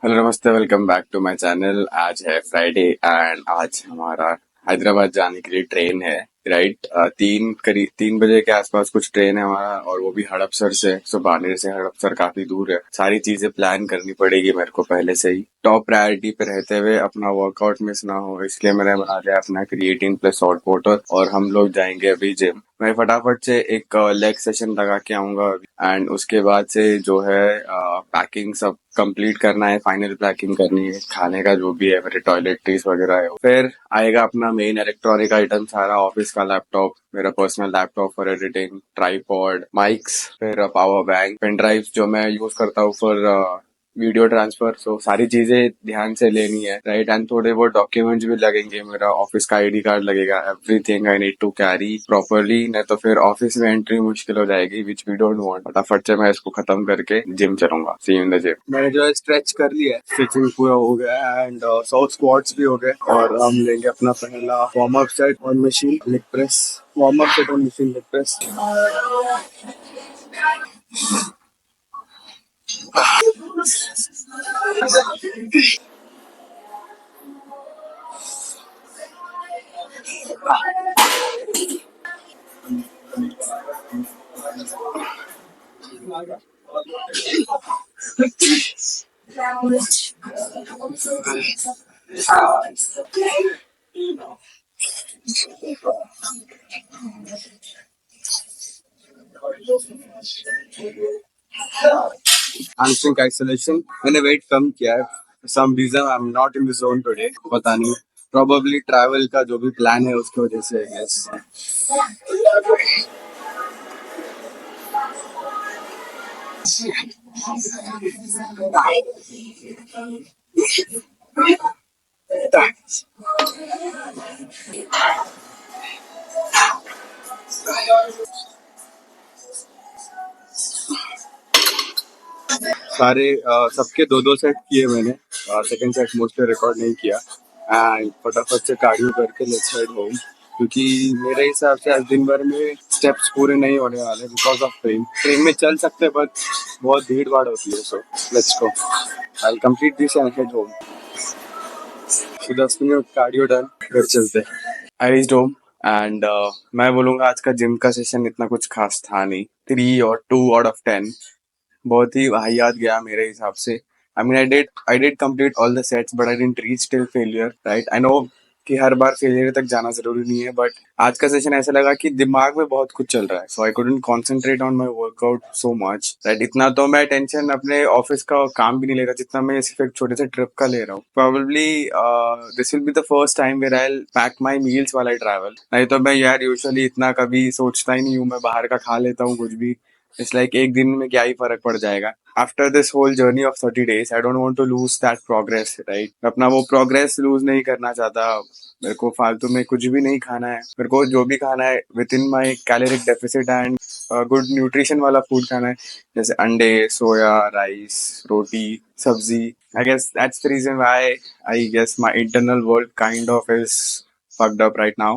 Hello नमस्ते, welcome back to my channel. आज है फ्राइडे एंड आज हमारा हैदराबाद जाने के लिए ट्रेन है। राइट, 3 बजे के आसपास कुछ ट्रेन है हमारा, और वो भी हड़पसर से। सो बानेर से हड़पसर काफी दूर है। सारी चीजें प्लान करनी पड़ेगी मेरे को पहले से ही, टॉप प्रायोरिटी पे रहते हुए अपना वर्कआउट मिस ना हो, इसलिए मैंने बना लिया अपना क्रिएटिन प्लस हॉट वाटर। और हम लोग जाएंगे अभी जिम। मैं फटाफट से एक लेग सेशन लगा के आऊंगा एंड उसके बाद से जो है पैकिंग सब कंप्लीट करना है, फाइनल पैकिंग करनी है, खाने का जो भी है, मेरे टॉयलेटरीज वगैरह है। फिर आएगा अपना मेन इलेक्ट्रॉनिक आइटम सारा, ऑफिस का लैपटॉप, मेरा personal laptop for editing, tripod, mics, फिर पावर बैंक, पेन ड्राइव जो मैं यूज करता हूँ फॉर वीडियो ट्रांसफर। सो सारी चीजें ध्यान से लेनी है, राइट। एंड थोड़े बहुत डॉक्यूमेंट्स भी लगेंगे, मेरा ऑफिस का आईडी कार्ड लगेगा। Everything I need to carry properly, नहीं तो फिर ऑफिस में एंट्री मुश्किल हो जाएगी, विच वी डोंट वांट। फटाफट से मैं इसको खत्म करके जिम चलूंगा। सी यू इन द जिम। मैंने जो है स्ट्रेच कर लिया है, स्ट्रेचिंग पूरा हो गया एंड 100 स्क्वाट्स भी हो गए। और हम लेंगे अपना पहला वार्म अप सेट और machine leg press. Warm up set और machine leg press. hamstring isolation मैंने वेट कम किया है। Some reason I am not in the zone today, पता नहीं, प्रोबेबली ट्रैवल का जो भी प्लान है उसकी वजह से आई गेस। सारे सबके दो दो सेट किए मैंने। सेकंड सेट मोस्टली रिकॉर्ड नहीं किया। एंड फटाफट से कार्डियो करके लेट्स हेड होम, क्योंकि मेरे हिसाब से आज दिन भर में स्टेप्स पूरे नहीं होने वाले बिकॉज ऑफ ट्रेन। ट्रेन में चल सकते बट बहुत भीड़ भाड़ होती है। So let's go, I will complete this and head home. 10 minute cardio done, घर चलते। आई रीच्ड होम एंड मैं बोलूंगा आज का जिम का सेशन इतना कुछ खास था नहीं। 3 और 2 आउट ऑफ 10 बहुत ही वाहियात गया मेरे हिसाब से। I did complete all the sets but I didn't reach till failure, right. I know कि हर बार फेलियर तक जाना जरूरी नहीं है, बट आज का सेशन ऐसा लगा कि दिमाग में बहुत कुछ चल रहा है। So I couldn't concentrate on my workout so much, right. इतना तो मैं टेंशन अपने ऑफिस का काम भी नहीं ले रहा जितना मैं सिर्फ एक छोटे से ट्रिप का ले रहा हूँ। Probably this will be the first time where I pack my meals वाला ट्रैवल। नहीं तो मैं यार यूजुअली इतना कभी सोचता ही नहीं हूँ, मैं बाहर का खा लेता हूँ कुछ भी। इट्स लाइक एक दिन में क्या ही फर्क पड़ जाएगा। After this whole journey of 30 days I don't want to lose that progress, right. मैं अपना वो प्रोग्रेस लूज नहीं करना चाहता। मेरे को फालतू में कुछ भी नहीं खाना है। मेरे को जो भी खाना है within my caloric deficit and good nutrition वाला फूड खाना है, जैसे अंडे, सोया, राइस, रोटी, सब्जी। I guess that's the reason why I guess my internal world kind of is fucked up right now।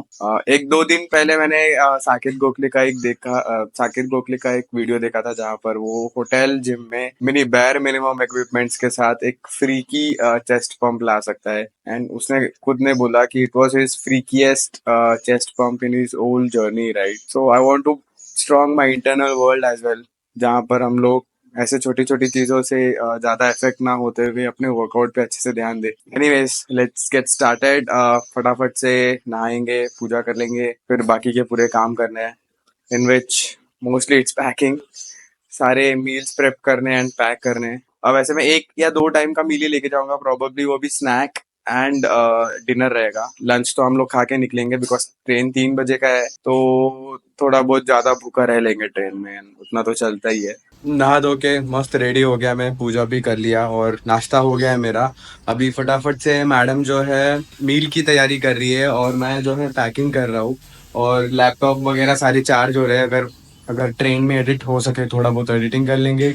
एक दो दिन पहले मैंने साकेत गोखले का एक वीडियो देखा था, जहाँ पर वो होटल जिम में मिनी बैर मिनिमम इक्विपमेंट्स के साथ एक फ्रीकी चेस्ट पंप ला सकता है। एंड उसने खुद ने बोला कि it was his freakiest chest pump in his whole journey, right. So I want to strong my internal world as well, जहाँ पर हम लोग ऐसे छोटी छोटी चीजों से ज्यादा इफेक्ट ना होते हुए अपने वर्कआउट पे अच्छे से ध्यान दे। Anyways let's get started. फटाफट से नहाएंगे, पूजा कर लेंगे, फिर बाकी के पूरे काम करने हैं, इन विच मोस्टली इट्स पैकिंग। सारे मील्स प्रेप करने एंड पैक करने हैं। अब वैसे मैं 1 या 2 टाइम का मील ही लेके जाऊंगा, प्रोबेबली वो भी स्नैक एंड डिनर रहेगा। लंच तो हम लोग खा के निकलेंगे बिकॉज ट्रेन 3 बजे का है, तो थोड़ा बहुत ज्यादा भूखा रह लेंगे ट्रेन में, उतना तो चलता ही है। नहा धो के मस्त रेडी हो गया मैं, पूजा भी कर लिया और नाश्ता हो गया है मेरा। अभी फटाफट से मैडम जो है मील की तैयारी कर रही है और मैं जो है पैकिंग कर रहा हूँ। और लैपटॉप वगैरह सारी चार्ज हो रहे हैं, अगर अगर ट्रेन में एडिट हो सके थोड़ा बहुत एडिटिंग कर लेंगे।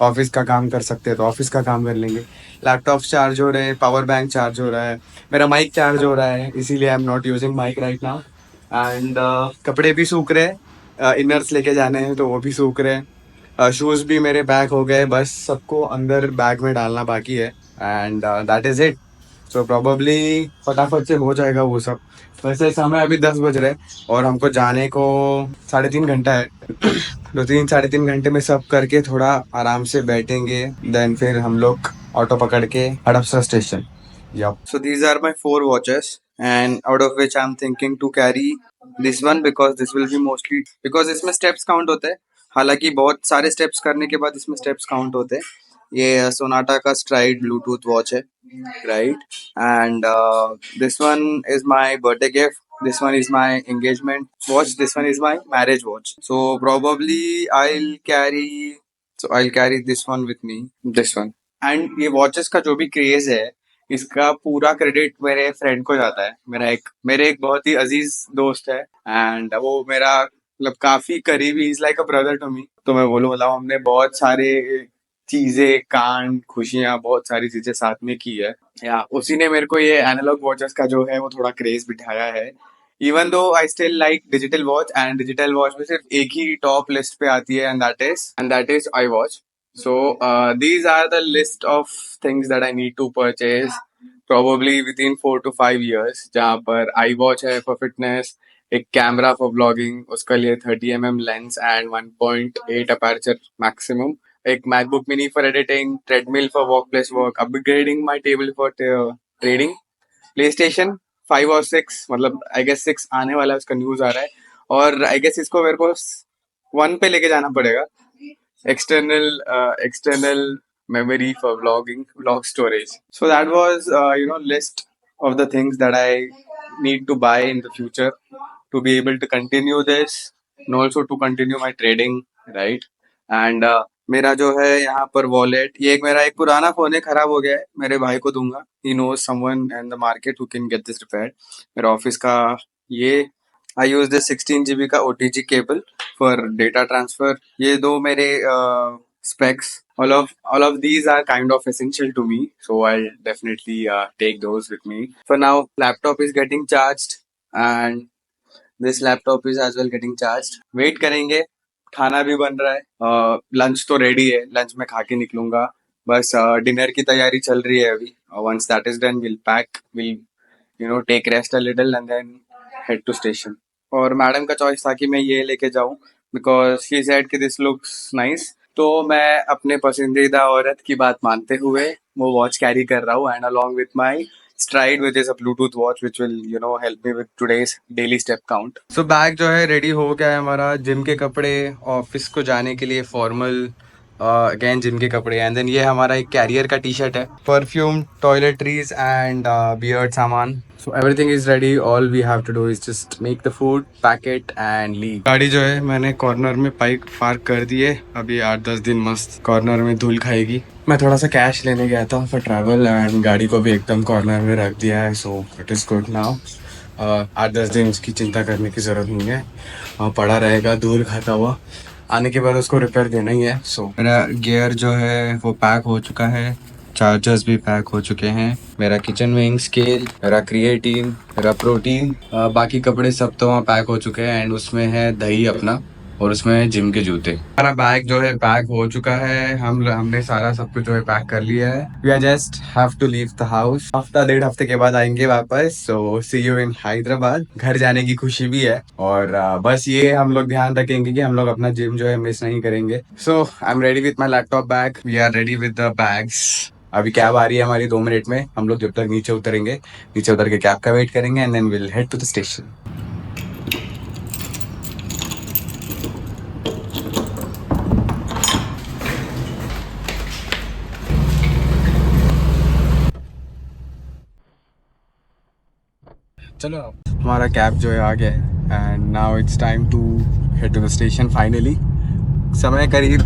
ऑफिस का काम कर सकते हैं तो ऑफिस का काम कर लेंगे। लैपटॉप चार्ज हो रहे हैं, पावर बैंक चार्ज हो रहा है, मेरा माइक चार्ज हो रहा है, इसीलिए I am not using mic right now. And कपड़े भी सूख रहे हैं, इनर्स लेके जाने हैं तो वो भी सूख रहे हैं। शूज भी मेरे पैक हो गए, बस सबको अंदर बैग में डालना बाकी है and that is it. So probably फटाफट से हो जाएगा वो सब। वैसे समय अभी 10 बज रहे हैं और हमको जाने को 3.5 घंटा है। 2-3 3.5 घंटे में सब करके थोड़ा आराम से बैठेंगे, देन फिर हम लोग ऑटो पकड़ के Hadapsar station. Yep. So these are my 4 watches, and out of which I'm thinking to carry this one because this will be mostly because इसमें steps count होते हैं। हालांकि बहुत सारे steps करने के बाद इसमें steps count होते हैं। ये सोनाटा का स्ट्राइड ब्लूटूथ वॉच है, right? And this one is my birthday gift. This one is my engagement watch. This one is my marriage watch. So probably I'll carry this one with me. This one. And ये watches का जो भी craze है, इसका पूरा credit मेरे friend को जाता है। मेरे एक बहुत ही अजीज दोस्त है एंड वो मेरा मतलब काफी करीबी, is like a brother to me. तो मैं बोलूँ मतलब हमने बहुत सारे चीजें, कांड, खुशियां, बहुत सारी चीजें साथ में की है। या उसी ने मेरे को ये एनालॉग वॉचेस का जो है वो थोड़ा क्रेज बिठाया है। Even though I still like digital watch, and digital watch में सिर्फ एक ही टॉप लिस्ट पे आती है and that is I watch. So these are the list of things that I need to purchase probably within 4 to 5 years. जहाँ पर iWatch है for fitness, एक कैमरा for vlogging, उसके लिए 30 mm lens and 1.8 aperture maximum, एक MacBook Mini for editing, treadmill for workplace work, upgrading my table for trading, PlayStation 5 और 6, मतलब I guess 6 आने वाला है, उसका न्यूज आ रहा है और आई गेस इसको मेरे को 1 पे लेके जाना पड़ेगा। external memory for vlog storage. So that was list of the things that I need to buy in the future to be able to continue this and also to continue my trading, right? And मेरा जो है यहाँ पर wallet, ये एक मेरा एक पुराना फोन है, खराब हो गया है, मेरे भाई को दूंगा। He knows someone in the market who can get this repaired. मेरा ऑफिस का ये आई यूज दिस 16 GB का OTG cable for data transfer. ये दो मेरे specs. All of these are kind of essential to me, so I'll definitely take those with me. For now, laptop is getting charged, and this laptop is as well getting charged. Wait करेंगे, खाना भी बन रहा है, lunch तो ready है, lunch में खा के निकलूंगा। बस डिनर की तैयारी चल रही है अभी। Once that is done, we'll pack, we'll take rest a little and then head to station. और मैडम का चॉइस था कि मैं ये लेके जाऊं बिकॉज शी सेड कि दिस लुक्स नाइस। तो मैं अपने पसंदीदा औरत की बात मानते हुए वो वॉच कैरी कर रहा हूँ and along with my STRIDE which is a Bluetooth watch which will help me with today's daily step count. So bag जो है रेडी हो गया है हमारा। जिम के कपड़े, ऑफिस को जाने के लिए फॉर्मल, अगेन जिम के कपड़े, एंड देन ये हमारा एक कैरियर का टी शर्ट है, परफ्यूम, टॉयलेटरीज एंड बियर्ड सामान। So everything is ready, all we have to do is just make the food, pack it and leave. गाड़ी जो है मैंने कॉर्नर में पार्क कर दी है। अभी 8-10 दिन मस्त कॉर्नर में धूल खाएगी। मैं थोड़ा सा कैश लेने गया था फॉर ट्रैवल एंड गाड़ी को भी एकदम कॉर्नर में रख दिया है, so it is good now. 8-10 दिन उसकी चिंता करने की ज़रूरत नहीं है, पड़ा रहेगा धूल खाता हुआ। आने के बाद उसको रिपेयर देना ही है। सो मेरा गियर जो है वो पैक हो चुका है, चार्जर्स भी पैक हो चुके हैं, मेरा किचन विंग स्केल, मेरा क्रिएटिन, मेरा प्रोटीन, बाकी कपड़े सब तो वहाँ पैक हो चुके हैं एंड उसमें है दही अपना और उसमें जिम के जूते। हमारा बैग जो है पैक हो चुका है, हमने सारा सब कुछ जो है पैक कर लिया है। We are just have to leave the house. हफ्ता 1.5 हफ्ते के बाद आएंगे वापस। So see you in Hyderabad. घर जाने की खुशी भी है और बस ये हम लोग ध्यान रखेंगे कि हम लोग अपना जिम जो है मिस नहीं करेंगे। So I am ready with my laptop bag, we are ready with the bags. अभी कैब आ रही है हमारी 2 मिनट में। हम लोग जब तक नीचे उतरेंगे, नीचे उतर के कैब का वेट करेंगे and then will head to the station. चलो हमारा कैब जो है आ गया है and now it's time to head to the station finally. समय करीब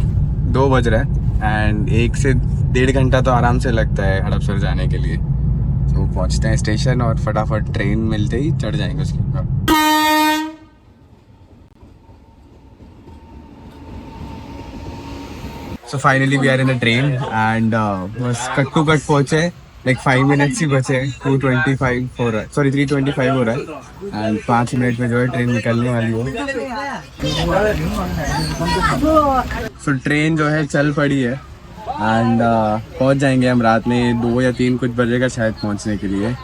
2 बज रहा है एंड 1 से 1.5 घंटा तो आराम से लगता है हड़पसर जाने के लिए। तो पहुंचते हैं स्टेशन और फटाफट ट्रेन मिलते ही चढ़ जाएंगे उसके ऊपर। So finally we are in the train and बस कट टू कट पहुंचे लाइक 5 मिनट्स ही बचे, 2:25 हो रहा है, सॉरी 3:25 हो रहा है एंड 5 मिनट में जो है ट्रेन निकलने वाली है। सो ट्रेन जो है चल पड़ी है एंड पहुंच जाएंगे हम रात में 2 या 3 कुछ बजेगा शायद पहुंचने के लिए।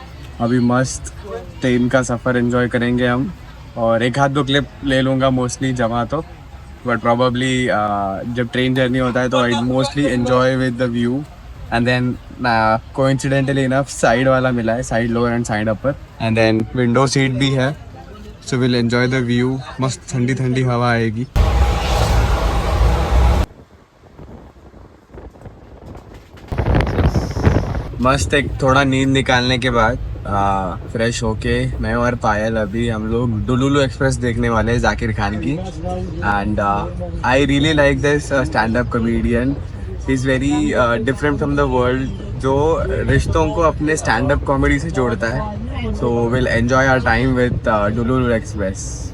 अभी मस्त ट्रेन का सफ़र एंजॉय करेंगे हम, और एक हाथ 2 क्लिप ले लूँगा मोस्टली जमा तो, बट प्रॉबली जब ट्रेन जर्नी होता है तो I mostly enjoy with the view. And then coincidentally enough side वाला मिला है, side lower and side upper, and then window seat भी है, so will enjoy the view. मस्त ठंडी ठंडी हवा आएगी। मस्त एक थोड़ा नींद निकालने के बाद फ्रेश होके मैं और पायल अभी हम लोग डुलुलु एक्सप्रेस देखने वाले हैं जाकिर खान की। And I really like this stand up comedian, he is very different from the world, जो रिश्तों को अपने स्टैंड अप कॉमेडी से जोड़ता है। So will enjoy our time with डुलुलु एक्सप्रेस।